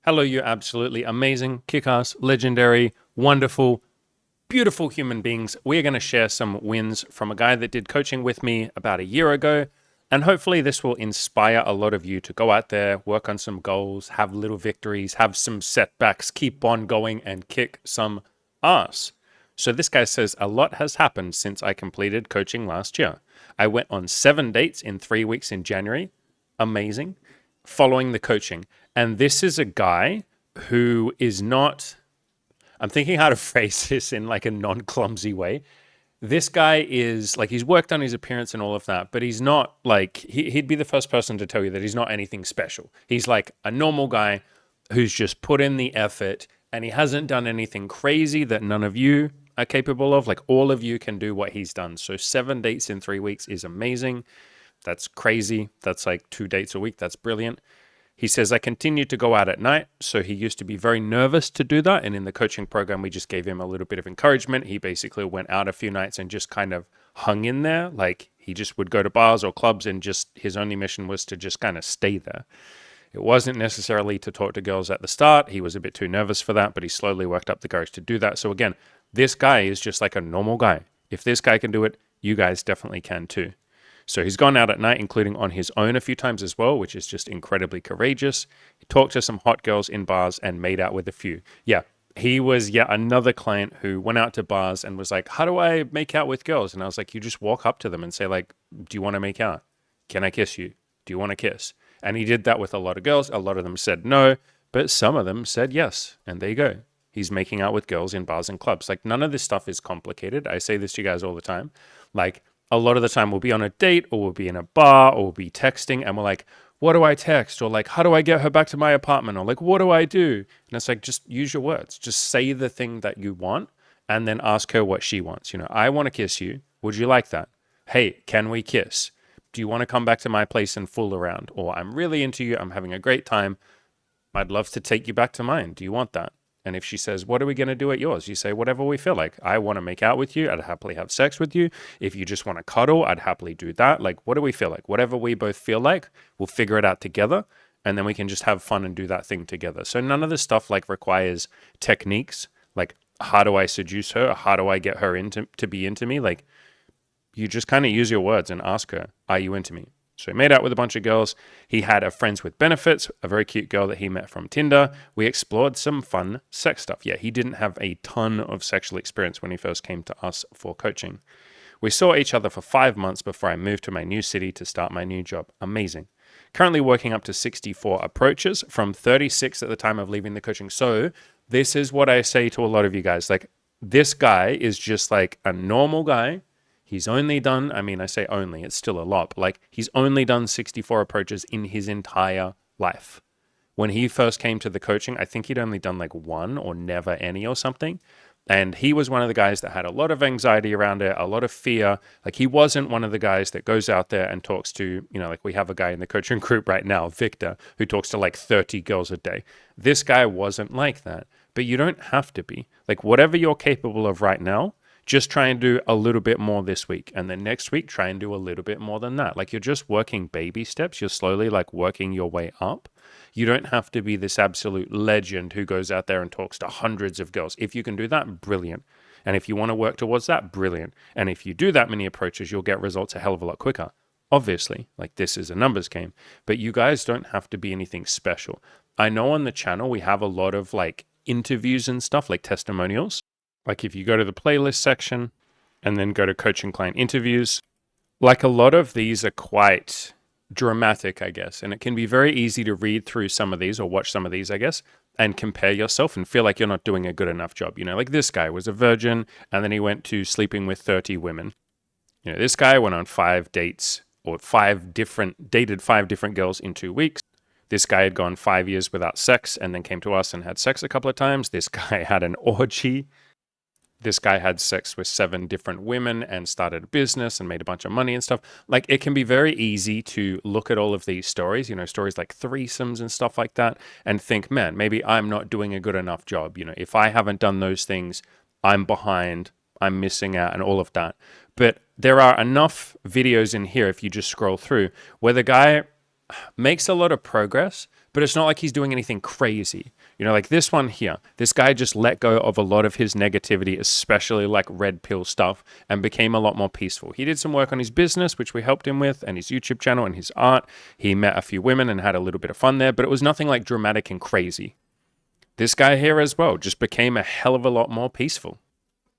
Hello, you absolutely amazing, kick-ass, legendary, wonderful, beautiful human beings. We're going to share some wins from a guy that did coaching with me about a year ago. And hopefully this will inspire a lot of you to go out there, work on some goals, have little victories, have some setbacks, keep on going and kick some ass. So this guy says a lot has happened since I completed coaching last year. I went on 7 dates in 3 weeks in January. Amazing. Following the coaching. And this is a guy who is not, I'm thinking how to phrase this in like a non-clumsy way. This guy is like, he's worked on his appearance and all of that, but he's not like, he'd be the first person to tell you that he's not anything special. He's like a normal guy who's just put in the effort, and he hasn't done anything crazy that none of you are capable of. Like, all of you can do what he's done. So 7 dates in 3 weeks is amazing. That's crazy. That's like 2 dates a week. That's brilliant. He says, I continued to go out at night. So he used to be very nervous to do that. And in the coaching program, we just gave him a little bit of encouragement. He basically went out a few nights and just kind of hung in there. Like, he just would go to bars or clubs, and just his only mission was to just kind of stay there. It wasn't necessarily to talk to girls at the start. He was a bit too nervous for that, but he slowly worked up the courage to do that. So again, this guy is just like a normal guy. If this guy can do it, you guys definitely can too. So he's gone out at night, including on his own a few times as well, which is just incredibly courageous. He talked to some hot girls in bars and made out with a few. Yeah, he was yet another client who went out to bars and was like, how do I make out with girls? And I was like, you just walk up to them and say like, do you want to make out? Can I kiss you? Do you want to kiss? And he did that with a lot of girls. A lot of them said no, but some of them said yes. And there you go. He's making out with girls in bars and clubs. Like, none of this stuff is complicated. I say this to you guys all the time. Like, a lot of the time we'll be on a date, or we'll be in a bar, or we'll be texting, and we're like, what do I text? Or like, how do I get her back to my apartment? Or like, what do I do? And it's like, just use your words. Just say the thing that you want, and then ask her what she wants. You know, I want to kiss you. Would you like that? Hey, can we kiss? Do you want to come back to my place and fool around? Or I'm really into you. I'm having a great time. I'd love to take you back to mine. Do you want that? And if she says, what are we going to do at yours? You say, whatever we feel like. I want to make out with you. I'd happily have sex with you. If you just want to cuddle, I'd happily do that. Like, what do we feel like? Whatever we both feel like, we'll figure it out together. And then we can just have fun and do that thing together. So none of this stuff like requires techniques. Like, how do I seduce her? How do I get her to be into me? Like, you just kind of use your words and ask her, are you into me? So he made out with a bunch of girls. He had a friends with benefits, a very cute girl that he met from Tinder. We explored some fun sex stuff. Yeah, he didn't have a ton of sexual experience when he first came to us for coaching. We saw each other for 5 months before I moved to my new city to start my new job. Amazing. Currently working up to 64 approaches from 36 at the time of leaving the coaching. So this is what I say to a lot of you guys. Like, this guy is just like a normal guy. He's only done, I mean, I say only, it's still a lot, but like, he's only done 64 approaches in his entire life. When he first came to the coaching, I think he'd only done like one or never any or something. And he was one of the guys that had a lot of anxiety around it, a lot of fear. Like, he wasn't one of the guys that goes out there and talks to, you know, like we have a guy in the coaching group right now, Victor, who talks to like 30 girls a day. This guy wasn't like that, but you don't have to be. Like, whatever you're capable of right now, just try and do a little bit more this week. And then next week, try and do a little bit more than that. Like, you're just working baby steps. You're slowly like working your way up. You don't have to be this absolute legend who goes out there and talks to hundreds of girls. If you can do that, brilliant. And if you want to work towards that, brilliant. And if you do that many approaches, you'll get results a hell of a lot quicker. Obviously, like, this is a numbers game, but you guys don't have to be anything special. I know on the channel, we have a lot of like interviews and stuff, like testimonials. Like, if you go to the playlist section and then go to coaching client interviews, like, a lot of these are quite dramatic, I guess. And it can be very easy to read through some of these or watch some of these, I guess, and compare yourself and feel like you're not doing a good enough job. You know, like, this guy was a virgin and then he went to sleeping with 30 women. You know, this guy went on 5 dates or dated 5 different girls in 2 weeks. This guy had gone 5 years without sex and then came to us and had sex a couple of times. This guy had an orgy. This guy had sex with 7 different women and started a business and made a bunch of money and stuff. Like, it can be very easy to look at all of these stories, you know, stories like threesomes and stuff like that, and think, man, maybe I'm not doing a good enough job. You know, if I haven't done those things, I'm behind, I'm missing out, and all of that. But there are enough videos in here, if you just scroll through, where the guy makes a lot of progress, but it's not like he's doing anything crazy. You know, like this one here, this guy just let go of a lot of his negativity, especially like red pill stuff, and became a lot more peaceful. He did some work on his business, which we helped him with, and his YouTube channel and his art. He met a few women and had a little bit of fun there, but it was nothing like dramatic and crazy. This guy here as well just became a hell of a lot more peaceful.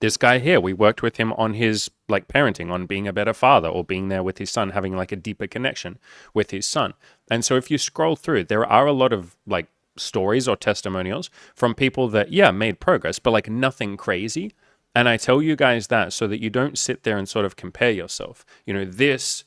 This guy here, we worked with him on his like parenting, on being a better father, or being there with his son, having like a deeper connection with his son. And so if you scroll through, there are a lot of like stories or testimonials from people that, yeah, made progress, but like nothing crazy. And I tell you guys that so that you don't sit there and sort of compare yourself. You know, this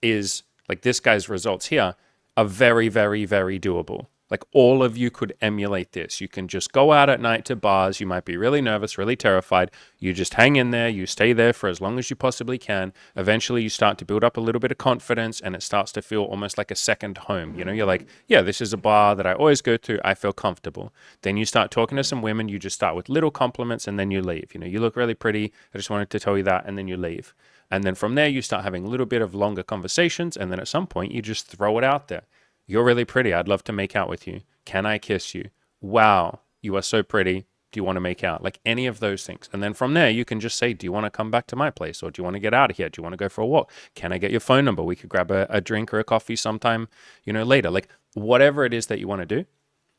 is like this guy's results here are very, very, very doable. Like all of you could emulate this. You can just go out at night to bars. You might be really nervous, really terrified. You just hang in there. You stay there for as long as you possibly can. Eventually you start to build up a little bit of confidence and it starts to feel almost like a second home. You know, you're like, yeah, this is a bar that I always go to. I feel comfortable. Then you start talking to some women. You just start with little compliments and then you leave. You know, you look really pretty. I just wanted to tell you that. And then you leave. And then from there, you start having a little bit of longer conversations. And then at some point you just throw it out there. You're really pretty. I'd love to make out with you. Can I kiss you? Wow, you are so pretty. Do you want to make out? Like any of those things. And then from there, you can just say, do you want to come back to my place? Or do you want to get out of here? Do you want to go for a walk? Can I get your phone number? We could grab a drink or a coffee sometime, you know, later. Like whatever it is that you want to do.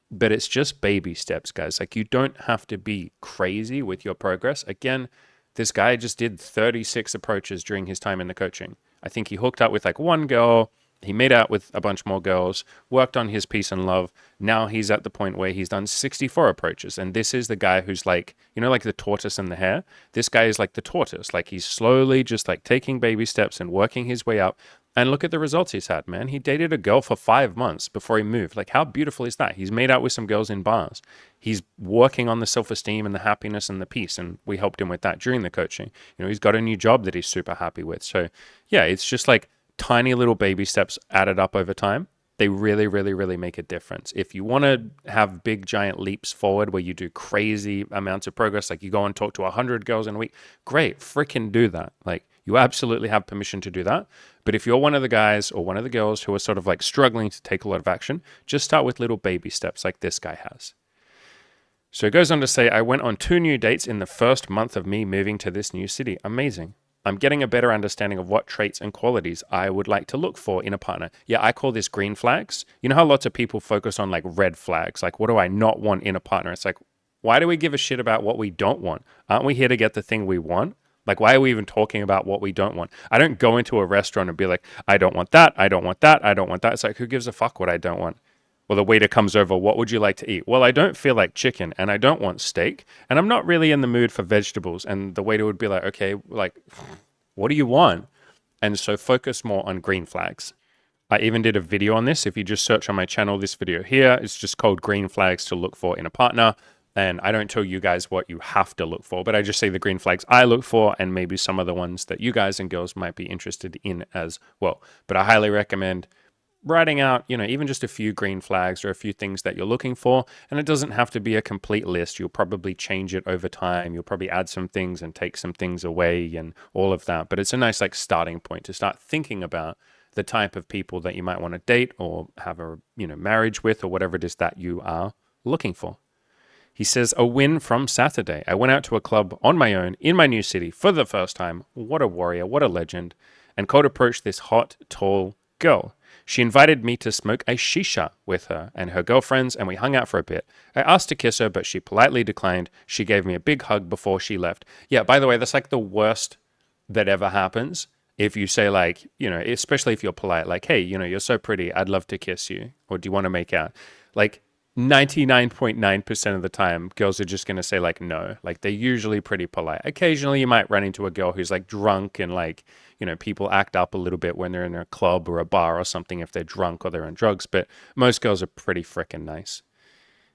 But it's just baby steps, guys. Like you don't have to be crazy with your progress. Again, this guy just did 36 approaches during his time in the coaching. I think he hooked up with like one girl. He made out with a bunch more girls, worked on his peace and love. Now he's at the point where he's done 64 approaches. And this is the guy who's like, you know, like the tortoise and the hare. This guy is like the tortoise. Like he's slowly just like taking baby steps and working his way up. And look at the results he's had, man. He dated a girl for 5 months before he moved. Like how beautiful is that? He's made out with some girls in bars. He's working on the self-esteem and the happiness and the peace. And we helped him with that during the coaching. You know, he's got a new job that he's super happy with. So yeah, it's just like tiny little baby steps added up over time. They really, really, really make a difference. If you want to have big, giant leaps forward where you do crazy amounts of progress, like you go and talk to 100 girls in a week, great, freaking do that. Like you absolutely have permission to do that. But if you're one of the guys or one of the girls who are sort of like struggling to take a lot of action, just start with little baby steps like this guy has. So it goes on to say, I went on 2 new dates in the first month of me moving to this new city. Amazing. I'm getting a better understanding of what traits and qualities I would like to look for in a partner. Yeah, I call this green flags. You know how lots of people focus on like red flags? Like, what do I not want in a partner? It's like, why do we give a shit about what we don't want? Aren't we here to get the thing we want? Like, why are we even talking about what we don't want? I don't go into a restaurant and be like, I don't want that. I don't want that. I don't want that. It's like, who gives a fuck what I don't want? Well, the waiter comes over, what would you like to eat? Well, I don't feel like chicken and I don't want steak and I'm not really in the mood for vegetables. And the waiter would be like, okay, like, what do you want? And so focus more on green flags. I even did a video on this. If you just search on my channel, this video here, it's just called green flags to look for in a partner. And I don't tell you guys what you have to look for, but I just say the green flags I look for and maybe some of the ones that you guys and girls might be interested in as well. But I highly recommend writing out, you know, even just a few green flags or a few things that you're looking for. And it doesn't have to be a complete list. You'll probably change it over time. You'll probably add some things and take some things away and all of that. But it's a nice like starting point to start thinking about the type of people that you might want to date or have a, you know, marriage with or whatever it is that you are looking for. He says, a win from Saturday. I went out to a club on my own in my new city for the first time. What a warrior, what a legend. And cold approached this hot, tall girl. She invited me to smoke a shisha with her and her girlfriends, and we hung out for a bit. I asked to kiss her, but she politely declined. She gave me a big hug before she left. Yeah, by the way, that's like the worst that ever happens. If you say like, you know, especially if you're polite, like, hey, you know, you're so pretty, I'd love to kiss you. Or do you want to make out? Like 99.9% of the time, girls are just going to say like, no. Like they're usually pretty polite. Occasionally you might run into a girl who's like drunk and like, you know, people act up a little bit when they're in a club or a bar or something if they're drunk or they're on drugs. But most girls are pretty freaking nice.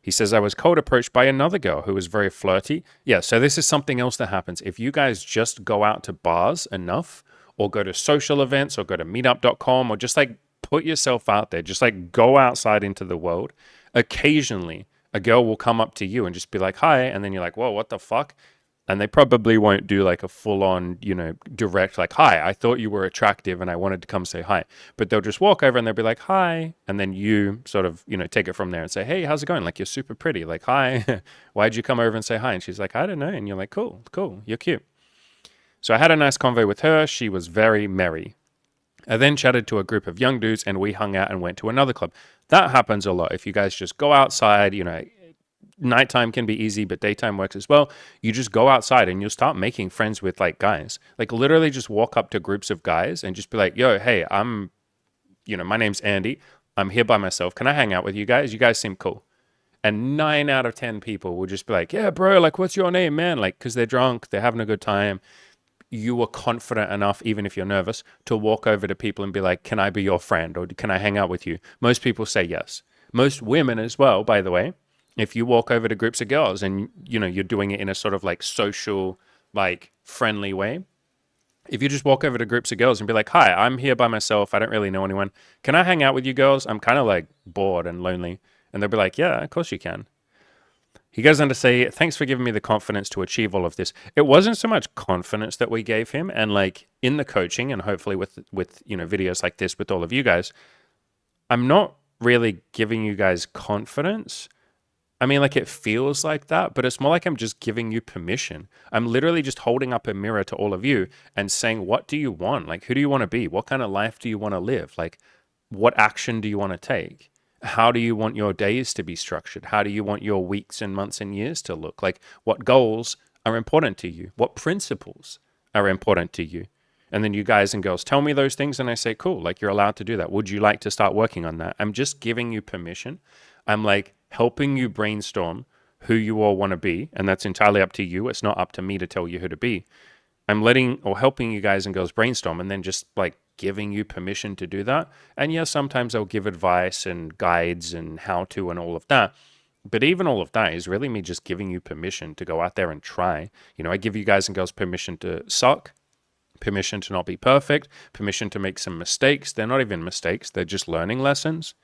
He says, I was cold approached by another girl who was very flirty. Yeah, so this is something else that happens. If you guys just go out to bars enough or go to social events or go to meetup.com or just like put yourself out there, just like go outside into the world, occasionally a girl will come up to you and just be like, hi. And then you're like, whoa, what the fuck? And they probably won't do like a full on, direct, like, hi, I thought you were attractive and I wanted to come say hi. But they'll just walk over and they'll be like, hi. And then you sort of, take it from there and say, hey, how's it going? Like, you're super pretty. Like, hi, why'd you come over and say hi? And she's like, I don't know. And you're like, cool, you're cute. So I had a nice convo with her. She was very merry. I then chatted to a group of young dudes and we hung out and went to another club. That happens a lot. If you guys just go outside, nighttime can be easy, but daytime works as well. You just go outside and you'll start making friends with like guys. Like literally just walk up to groups of guys and just be like, yo, hey, my name's Andy. I'm here by myself. Can I hang out with you guys? You guys seem cool. And 9 out of 10 people will just be like, yeah, bro, like, what's your name, man? Like, because they're drunk, they're having a good time. You were confident enough, even if you're nervous, to walk over to people and be like, can I be your friend? Or can I hang out with you? Most people say yes. Most women as well, by the way. If you walk over to groups of girls and, you're doing it in a sort of like social, like friendly way. If you just walk over to groups of girls and be like, hi, I'm here by myself. I don't really know anyone. Can I hang out with you girls? I'm kind of like bored and lonely. And they'll be like, yeah, of course you can. He goes on to say, thanks for giving me the confidence to achieve all of this. It wasn't so much confidence that we gave him. And like in the coaching and hopefully with videos like this with all of you guys, I'm not really giving you guys confidence. I mean, like it feels like that, but it's more like I'm just giving you permission. I'm literally just holding up a mirror to all of you and saying, what do you want? Like, who do you want to be? What kind of life do you want to live? Like, what action do you want to take? How do you want your days to be structured? How do you want your weeks and months and years to look? Like, what goals are important to you? What principles are important to you? And then you guys and girls tell me those things and I say, cool, like you're allowed to do that. Would you like to start working on that? I'm just giving you permission. I'm like helping you brainstorm who you all want to be. And that's entirely up to you. It's not up to me to tell you who to be. I'm helping you guys and girls brainstorm and then just like giving you permission to do that. And yes, sometimes I'll give advice and guides and how to and all of that. But even all of that is really me just giving you permission to go out there and try. I give you guys and girls permission to suck, permission to not be perfect, permission to make some mistakes. They're not even mistakes. They're just learning lessons.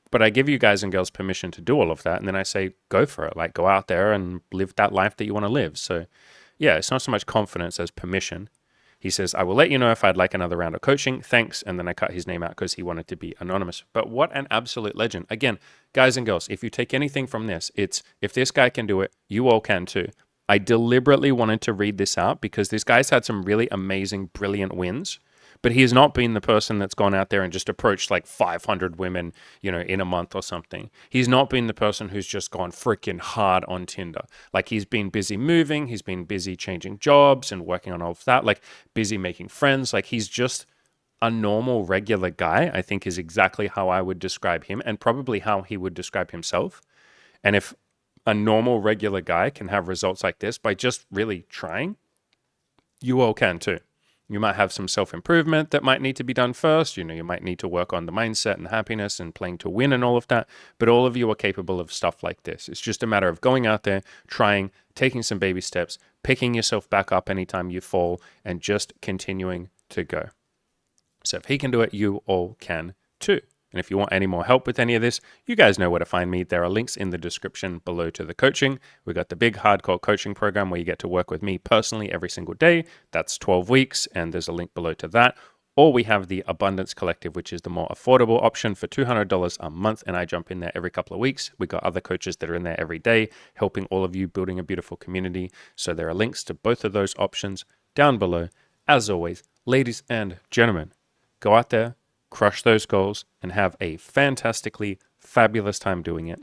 But I give you guys and girls permission to do all of that. And then I say, go for it. Like go out there and live that life that you want to live. So yeah, it's not so much confidence as permission. He says, I will let you know if I'd like another round of coaching. Thanks. And then I cut his name out because he wanted to be anonymous. But what an absolute legend. Again, guys and girls, if you take anything from this, it's if this guy can do it, you all can too. I deliberately wanted to read this out because this guy's had some really amazing, brilliant wins. But he has not been the person that's gone out there and just approached like 500 women, in a month or something. He's not been the person who's just gone freaking hard on Tinder. Like he's been busy moving, he's been busy changing jobs and working on all of that, like busy making friends. Like he's just a normal, regular guy, I think is exactly how I would describe him and probably how he would describe himself. And if a normal, regular guy can have results like this by just really trying, you all can too. You might have some self-improvement that might need to be done first. You might need to work on the mindset and happiness and playing to win and all of that. But all of you are capable of stuff like this. It's just a matter of going out there, trying, taking some baby steps, picking yourself back up anytime you fall, and just continuing to go. So if he can do it, you all can too. And if you want any more help with any of this, you guys know where to find me. There are links in the description below to the coaching. We got the big hardcore coaching program where you get to work with me personally every single day. That's 12 weeks, and there's a link below to that. Or we have the Abundance Collective, which is the more affordable option for $200 a month, and I jump in there every couple of weeks. We got other coaches that are in there every day, helping all of you building a beautiful community. So there are links to both of those options down below. As always, ladies and gentlemen, go out there, crush those goals, and have a fantastically fabulous time doing it.